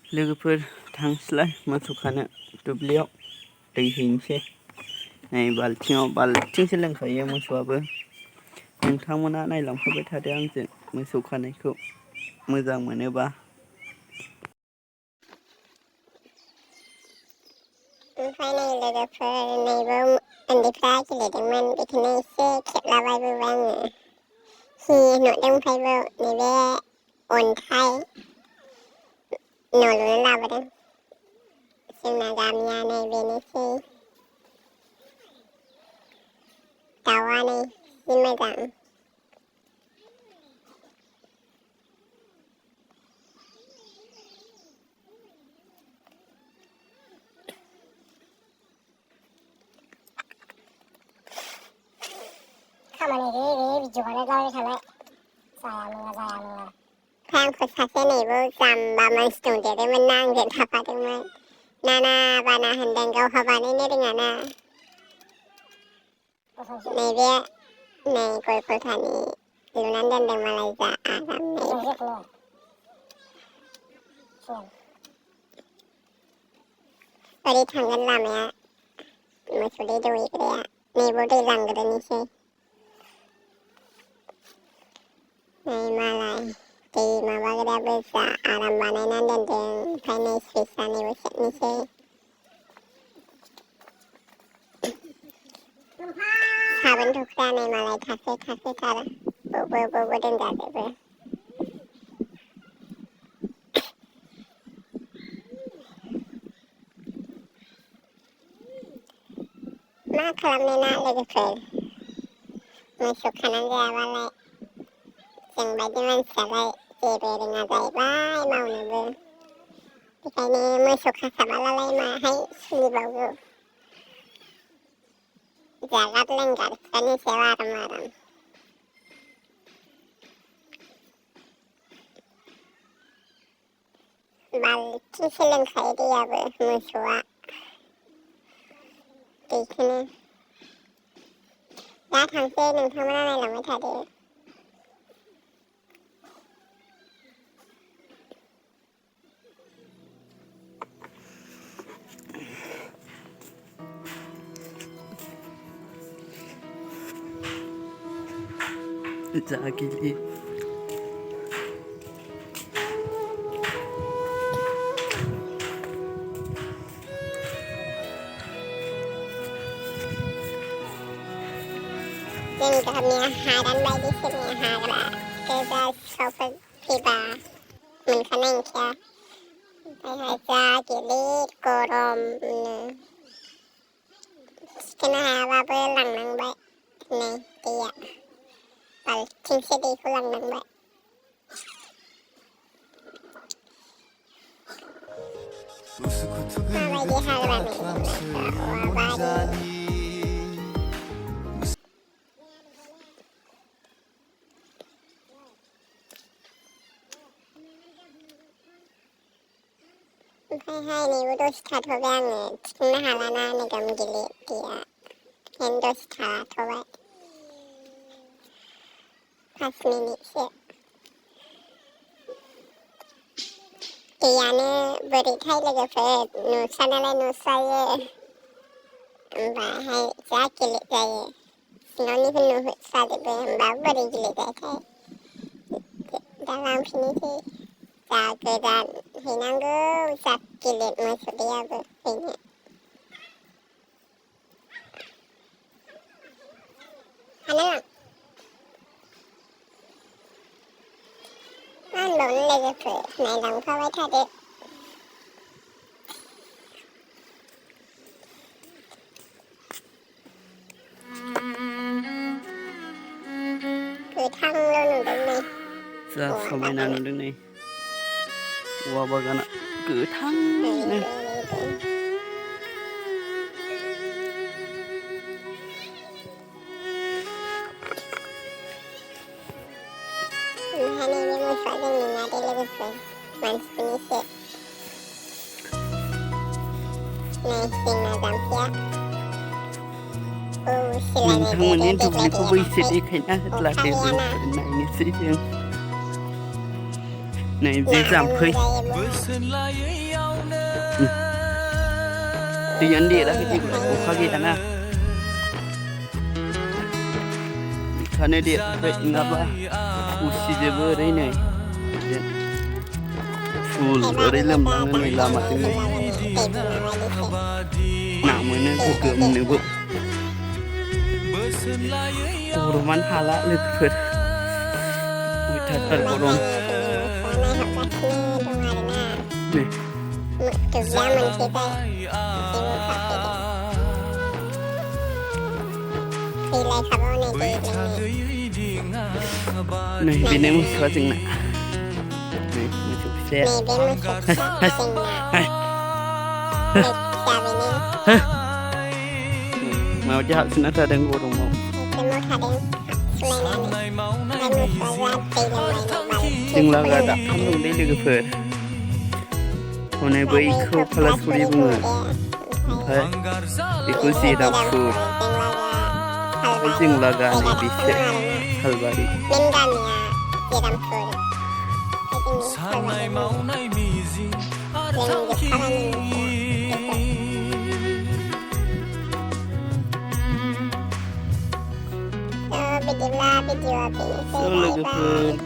लोगोफोर थांसैलाय मोसौ खानो दुब्लियाव दै हैनोसै। नै बाल्थिंसे लोंखायो मोसौआबो। नोंथांमोना नायलांफाबाय थादो आंजों मोसौ खानायखौ मोजां मोनोबा। ओमफ्राय नै लोगोफोर नैबो उन्दैफ्रा गेलेदोंमोन बेखौनो एसे खेबलाबायबोबाय आङो। नुदों ओमफ्रायबो नैबे अन्थाइ न' लुनो लाबोदों। जोंना गामिया नै बेनोसै। दाउआ नै जि मोजां। खामानि गैयै भिडिअ'खौनो गारबाय थाबाय। जाया नङा। ओमफ्राय आंखौ सासे नैबो जाम्बा मानसि दंदेरोमोन ना आंजों थाफादोंमोन। नाना बाना होनदों गावहा बानायनो रोङाना। नैबे नै गय खलथानि लुनानै दोनदों मालाय जा आरामनो। ओरै थांगोन लामाया मोसौ दै दौहैग्राया नैबाव दै लांग्रोनोसै। नै मालाय दै माबाग्रायाबो जा आराम बानायनानै दोनदों। ओमफ्राय नै सुइस जानायबो सेरनोसै। साबोन थुख्रा नै मालाय थासैथार बबावबो दोनजाजोबो। मा खालामनो ना लोगोफोर मोसौ खानानै जायाबालाय। जोंबायदि मानसियालाय जेबो रोङा जाहैबाय मावनोबो। बेखायनो मोसौ खाखाबालाय माहाय सोलिबावगौ। जागार लोंगार बिफानि सायाव आराम। बाल्थिंसे लोंखायो दैयाबो मोसौआ। दैखौनो दा थांसै नोंथांमोना नायलांबाय थादो। जा गिलिर जोंनि गामिया हादान बायदिसो हाग्रा गोजा सिखावफोर फैबा मोनखानाय नंखाया। ओमफ्रायहाय जा गिलिर गरमनो थिखोनो हायाबाबो लांनांबाय नै दैया बाल्थिंसे दैखौ लांनांबाय। माबायदि हाग्रा औवाबारि। ओमफ्रायहाय नैबे दसे थाथ'बाय आङो थिखांनो हालाना नोगोम गिलिर दैया। ओंखायनो दसे थाथ'बाय 5 मिनिटसो। दैयानो बोरैथाय लोगोफोर नुस्रानायालाय नुस्रायो। ओमफ्रायहाय जा गिलिर जायो। सिङावनिखौ नुहुरस्राजोबो होमबाबो बोरै गिलिर जायोथाय। दा लांफिननोसै जा गोजान हैनांगौ जा गिलिर मोसौ दैयाबो हैनो। मा होनबावनो लोगोफोर नायलांफाबाय थादो। गोथांल' नुदों नै जा औवा समायना बागाना। नुदों नै औवा बागाना गोथांनो। ओमफ्राय नैबे मोसौआ जोंनि ना दे लोगोफोर मानसिफोरनिसो। नै जोंना जाम्फैया सिलायनो देरो नोंथांमोननि देग्लाय दुब्लिखौबो एसे देराखै देखायना अखा होद्लादो गैयाना। लोगोफोर नायनोसै जों। Này dễ giảm khơi Đi ăn địa đã cái gì cũng khác gì ăn à Khá này địa vậy ngập à Usi dễ bơ đấy này Full ở đây làm bằng này làm mà tiếng này Nào mới nên cô cửa mình nữa bụng Gorom hala lebih ber. Wih thật Gorom. Nih. Nih bini musuh sing nak. Nih musuh saya. Mau jahat senata dengan Gorom Mao. Chừng là gà đặt thăm luôn đấy được phở. Hôm nay với khâu pala suri bunga. Hai, ikut si dap food. Chừng là gà này bị chết halbari. Video So lagi